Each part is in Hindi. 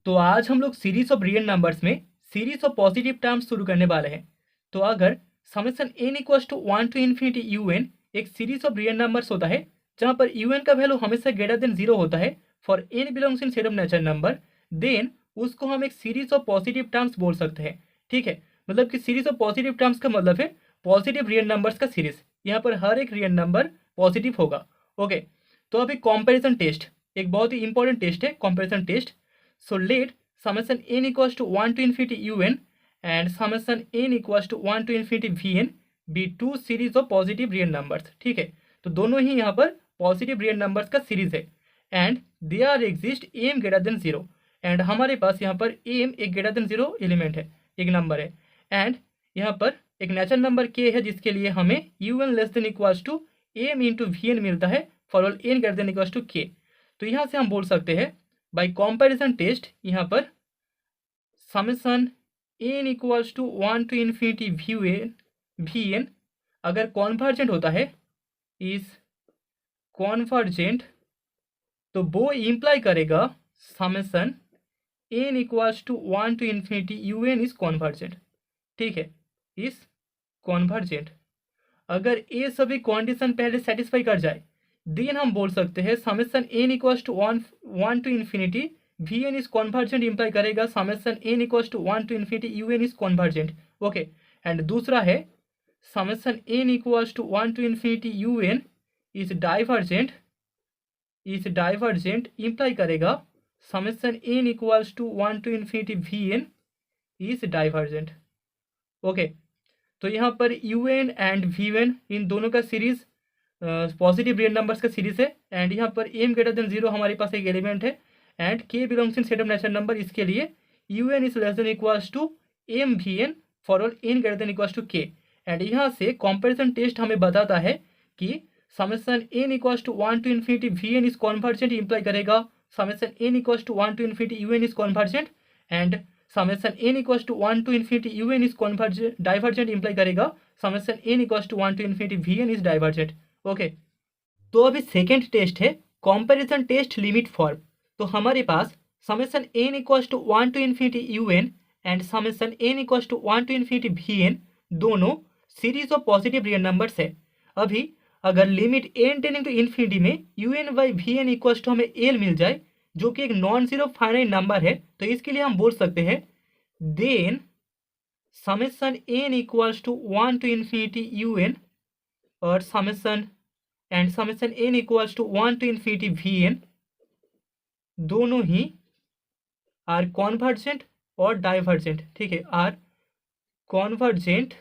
तो आज हम लोग सीरीज ऑफ रियल नंबर्स में सीरीज ऑफ पॉजिटिव टर्म्स शुरू करने वाले हैं। तो अगर summation n equals to 1 to infinity u n एक सीरीज ऑफ रियल नंबर्स होता है जहाँ पर यू एन का वैल्यू हमेशा ग्रेटर देन 0 होता है for n belongs in set of natural number, then उसको हम एक सीरीज ऑफ पॉजिटिव टर्म्स बोल सकते हैं। ठीक है, मतलब कि सीरीज ऑफ पॉजिटिव टर्म्स का मतलब है पॉजिटिव रियल नंबर्स का सीरीज। यहाँ पर हर एक रियल नंबर पॉजिटिव होगा। ओके, तो अभी कंपैरिजन टेस्ट एक बहुत ही इंपॉर्टेंट टेस्ट है, comparison test. So let summation n equals to 1 to infinity un and summation n equals to 1 to infinity vn be two series of positive real numbers। ठीक है, तो दोनों ही यहाँ पर पॉजिटिव रियल नंबर्स का सीरीज है and they are exist m greater than 0। And हमारे पास यहाँ पर m एक ग्रेटर देन 0 एलिमेंट है, एक नंबर है। एंड यहाँ पर एक नेचुरल नंबर k है जिसके लिए हमें un less than equals to m into vn मिलता है for all n greater than equals to k। तो यहाँ से हम बोल सकते हैं बाई कंपैरिजन टेस्ट यहाँ पर summation n equals to 1 to infinity v n अगर कॉन्वर्जेंट होता है इज कॉन्वर्जेंट तो वो इम्प्लाई करेगा summation n equals to 1 to infinity u n is convergent. ठीक है, इज कॉन्वर्जेंट। अगर ये सभी कंडीशन पहले सेटिस्फाई कर जाए देन हम बोल सकते हैं summation n equals to 1 to infinity v n is convergent imply करेगा summation n equals to 1 to infinity u n is convergent. Okay, and दूसरा है summation n equals to 1 to infinity u n is divergent imply करेगा summation n equals to 1 to infinity v n is divergent. Okay, तो यहाँ पर u n and v n इन दोनों का सीरीज पॉजिटिव रियल नंबर्स का सीरीज है एंड यहाँ पर m ग्रेटर देन 0 हमारे पास एक एलिमेंट है and k belongs in set of natural number, इसके लिए un is less than equals to m v n for all n greater than equals to k। And यहाँ से कंपैरिजन टेस्ट हमें बताता है कि summation n equals to 1 to infinity v n is convergent imply करेगा summation n equals to 1 to infinity u n is convergent and summation n equals to 1 to infinity u n is convergent divergent imply करेगा summation n equals to 1 to infinity v n is divergent. Okay, तो अभी सेकेंड टेस्ट है कंपैरिजन टेस्ट लिमिट फॉर्म। तो हमारे पास summation n equals to 1 to infinity u n and summation n equals to 1 to infinity v n दोनों series of positive real numbers है। अभी अगर limit n tending to infinity में u n by v N equals to हमें l मिल जाए जो कि एक नॉन जीरो फाइनाइट नंबर है, तो इसके लिए हम बोल सकते हैं then summation n equals to 1 to infinity u n और summation n equals to 1 to infinity v n दोनों ही आर कॉन्वर्जेंट और डाइवर्जेंट। ठीक है, आर कॉन्वर्जेंट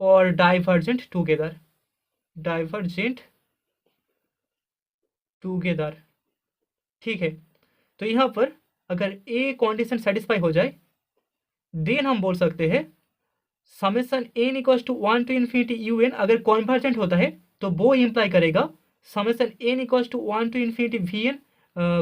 और डाइवर्जेंट टुगेदर, ठीक है, तो यहाँ पर अगर ए कंडीशन सेटिस्फाई हो जाए देन हम बोल सकते हैं summation n equals to 1 to infinity u n अगर कॉन्वर्जेंट होता है तो वो इम्प्लाई करेगा summation n equals to 1 to infinity v n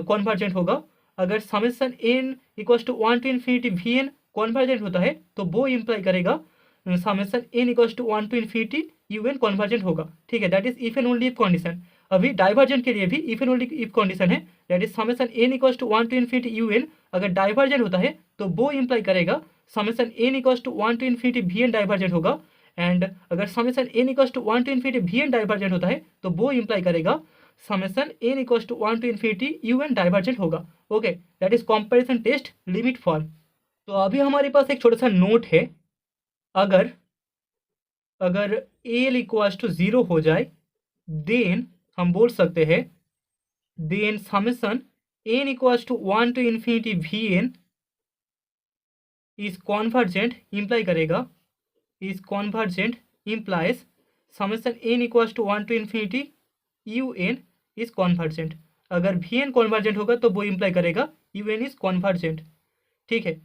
convergent होगा। अगर summation n equals to 1 to infinity v n convergent होता है तो वो इम्प्लाई करेगा summation n equals to 1 to infinity u n convergent होगा। ठीक है, that is if and only if condition. अभी डाइवर्जेंट के लिए भी if and only if condition है, that is summation n equals to 1 to infinity u n अगर डाइवर्जेंट होता है तो वो इम्प्लाई करेगा summation n equals to 1 to infinity v n divergent होगा। एंड अगर summation n equals to 1 to infinity v n divergent होता है तो वो इम्प्लाई करेगा summation n equals to 1 to infinity u n divergent होगा। Okay, that is comparison test limit form. तो अभी हमारे पास एक छोटा सा नोट है, अगर एल इक्वल्स टू 0 हो जाए देन हम बोल सकते हैं then summation n equals to 1 to infinity v n is convergent imply करेगा is convergent implies summation n equals to 1 to infinity u n is convergent. अगर वी एन कॉन्वर्जेंट होगा तो वो इम्प्लाई करेगा यू एन इज कॉन्वर्जेंट। ठीक है,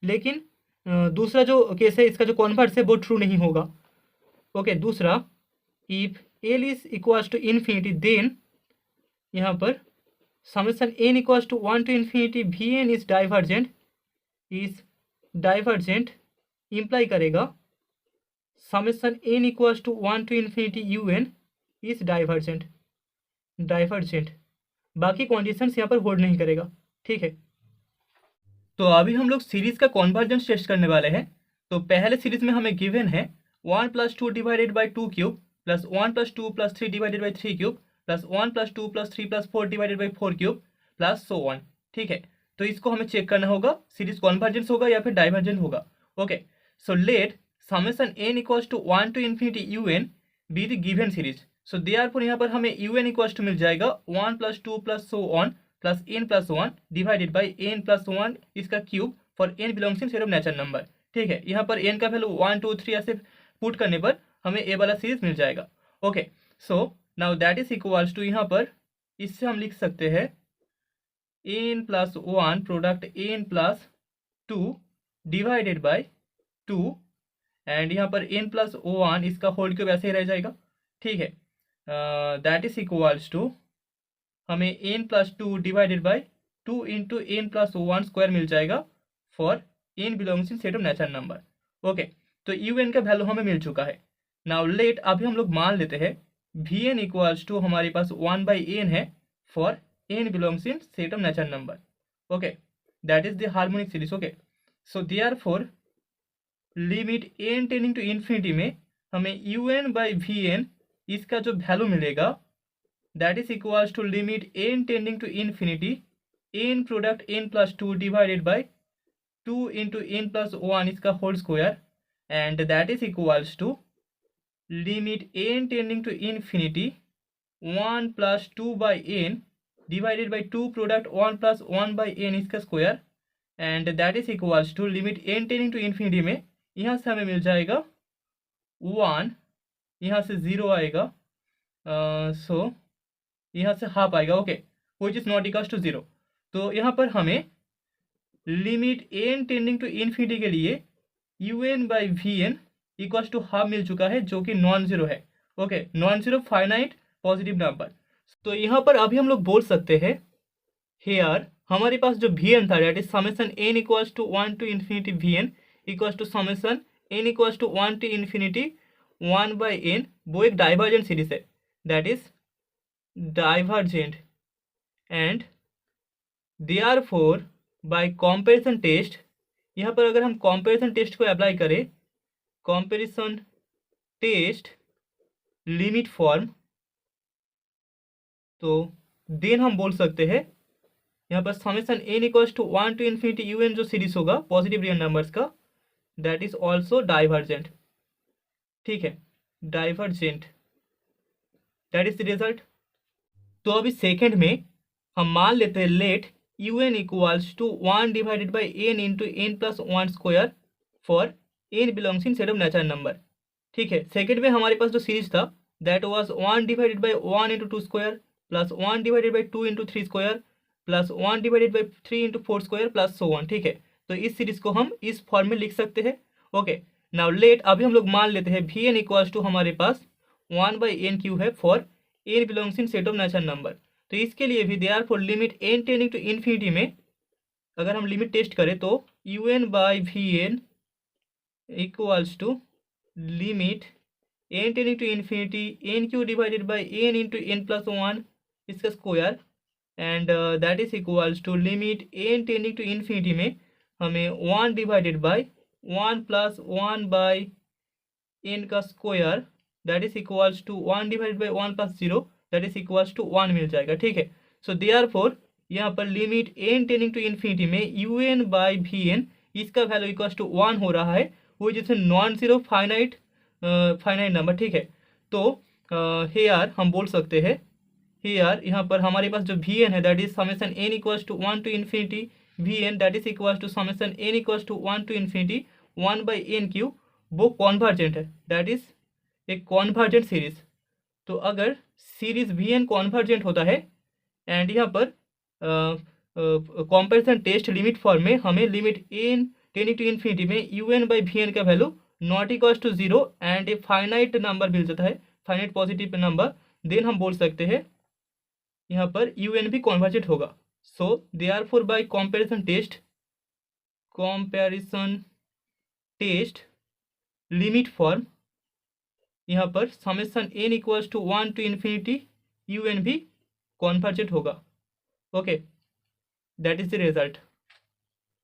लेकिन दूसरा जो केस है इसका जो कॉन्वर्स है वो ट्रू नहीं होगा। ओके, दूसरा if L is equals to infinity then यहाँ पर summation n equals to 1 to infinity v n is divergent imply करेगा summation n equals to 1 to infinity u n is divergent. बाकी कंडीशंस यहाँ पर होल्ड नहीं करेगा। ठीक है। तो अभी हम लोग सीरीज का कॉन्वर्जेंस टेस्ट करने वाले हैं। तो पहले सीरीज में हमें गिवन है 1+2 divided by 2 cube plus 1+2 + 3 divided by 3 cube plus 1+2 + 3 + 4 divided by 4 cube plus so on. ठीक है, तो इसको हमें चेक करना होगा सीरीज कॉन्वर्जेंस होगा या फिर डाइवर्जेंट होगा। Okay, so let summation n equals to 1 to infinity un be the given series. So therefore यहाँ पर हमें un इक्वल्स टू मिल जाएगा 1+2 + so on plus n+1 divided by n+1 इसका cube for n belongs in set of natural number. ठीक है, यहाँ पर n का वैल्यू 1 2 3 ऐसे पुट करने पर हमें ए वाला सीरीज मिल जाएगा। Okay, so now that is equals to, यहाँ पर इससे हम लिख सकते हैं n+1 product n+2 divided by 2 and यहाँ पर n+1 इसका होल क्यूब ऐसे ही रह जाएगा। ठीक है, दैट इज इक्वल्स टू हमें n+2 divided by 2 into n+1 square मिल जाएगा for n belongs in set of natural number. Okay, तो un का वैल्यू हमें मिल चुका है। नाउ लेट अभी हम लोग मान लेते हैं vn इक्वल्स टू हमारे पास 1/n है for n belongs in set of natural number. Okay, that is the harmonic series. Okay, so therefore limit n tending to infinity में हमें un/vn इसका जो वैल्यू मिलेगा that is equals to limit n tending to infinity n product n+2 divided by 2 into n+1 इसका whole square and that is equals to limit n tending to infinity 1+2/n divided by 2 product 1+1/n इसका square and that is equals to limit n tending to infinity में यहाँ से हमें मिल जाएगा 1, यहाँ से 0 आएगा, सो यहाँ से हाफ आएगा। Okay, which is not equals to 0। तो यहाँ पर हमें limit n tending to infinity के लिए un/vn इक्वल्स टू हाफ मिल चुका है जो कि नॉन जीरो है। Okay, non zero finite positive number. तो यहाँ पर अभी हम लोग बोल सकते हैं हेयर हमारे पास जो vn था that is summation n equals to 1 to infinity vn equals to summation n equals to 1 to infinity 1/n, वो एक डाइवर्जेंट सीरीज है that is divergent and therefore by comparison test, यहाँ पर अगर हम कंपैरिजन टेस्ट को अप्लाई करें, कंपैरिजन टेस्ट लिमिट फॉर्म, तो देन हम बोल सकते हैं यहाँ पर summation n equals to 1 to infinity un जो सीरीज होगा पॉजिटिव रियल नंबर्स का दैट इज ऑल्सो डाइवर्जेंट। ठीक है, divergent, that is the result. तो अभी सेकेंड में हम मान लेते हैं let un equals to 1 divided by n into n+1 square for n belongs in set of natural number. ठीक है, सेकेंड में हमारे पास जो सीरीज था that was 1 divided by 1 into 2 square plus 1 divided by 2 into 3 square plus 1 divided by 3 into 4 square plus so on. ठीक है, तो इस सीरीज को हम इस फॉर्म में लिख सकते हैं। ओके, नाउ लेट अभी हम लोग मान लेते हैं vn इक्वल्स टू हमारे पास 1/n³ है for n belongs in set of natural number. तो इसके लिए भी therefore limit n tending to infinity में अगर हम लिमिट टेस्ट करें तो un/vn equals to limit n tending to infinity n³ divided by n into n+1 इसका square and that is equals to limit n tending to infinity में हमें 1 डिवाइडेड बाई 1+1/n का square that is equals to 1 divided by 1+0 that is equals to 1 मिल जाएगा। ठीक है, सो देयरफॉर यहाँ पर limit n tending to infinity में un/vn इसका वैल्यू इक्वल्स टू 1 हो रहा है, वो जैसे नॉन जीरो फाइनाइट नंबर। ठीक है, तो हेयर हम बोल सकते हैं हेयर यहाँ पर हमारे पास जो vn है that is summation n equals to 1 to infinity vn that is equals to summation n equals to 1 to infinity 1/n³, वो कॉन्वर्जेंट है, दैट इज एक कॉन्वर्जेंट सीरीज। तो अगर सीरीज vn कॉन्वर्जेंट होता है एंड यहाँ पर कंपैरिजन टेस्ट लिमिट फॉर्म में हमें limit n tending to infinity में un/vn का value not equals to 0 and a finite number मिल जाता है, फाइनाइट पॉजिटिव नंबर, देन हम बोल सकते हैं यहाँ पर un भी कॉन्वर्जेंट होगा। So therefore by comparison test limit form यहाँ पर summation n equals to 1 to infinity un भी कॉन्वर्जेंट होगा। Okay, that is the result.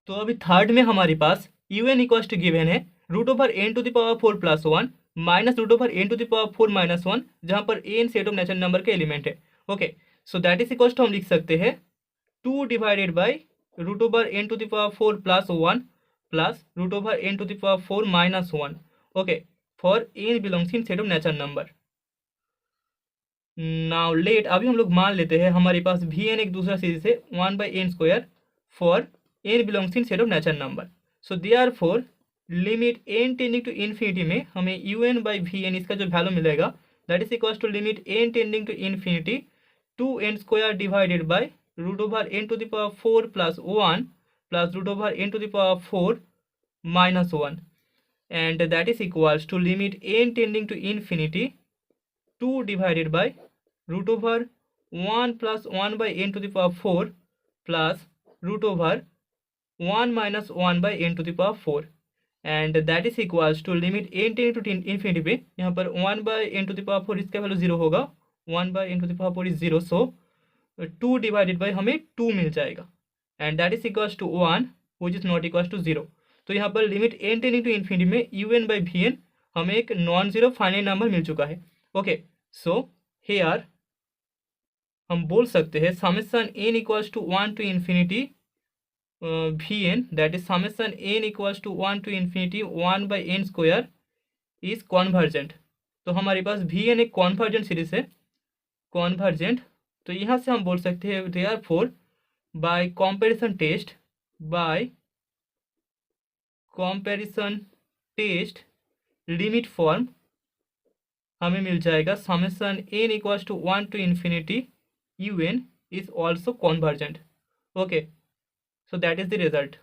तो अभी थर्ड में हमारे पास u n equals to given है √n⁴ + 1 माइनस √n⁴ - 1, जहाँ पर n set of natural number के एलिमेंट है। Okay, so that is equals to हम लिख सकते हैं 2 divided by √n⁴ + 1 plus √n⁴ - 1, okay, for n belongs in set of natural number. Now let, अभी हम लोग मान लेते हैं हमारे पास वी एन एक दूसरा सीरीज है 1/n² for n belongs in set of natural number. So therefore limit n tending to infinity में हमें u n by v n इसका जो वैल्यू मिलेगा that is equals to limit n tending to infinity 2n² divided by √n⁴ + 1 plus √n⁴ - 1, and that is equals to limit n tending to infinity 2 divided by √1 plus 1/n⁴ plus √1 minus 1/n⁴, and that is equals to limit n tending to infinity पे यहाँ पर 1/n⁴ इसका वैल्यू 0 होगा, 1/n⁴ is 0, so 2 divided by हमें 2 मिल जाएगा, and that is equals to 1 which is not equals to 0। तो यहाँ पर limit n tending to infinity में u n by v n हमें एक नॉन जीरो फाइनाइट नंबर मिल चुका है। ओके, सो हेयर हम बोल सकते हैं summation n equals to 1 to infinity v n, that is summation n equals to 1 to infinity 1/n² is convergent. तो हमारे पास वी एन एक कॉन्वर्जेंट सीरीज है, कॉन्वर्जेंट। तो यहाँ से हम बोल सकते हैं therefore by comparison test limit form हमें मिल जाएगा summation n equals to 1 to infinity u n is also convergent. Okay, so that is the result.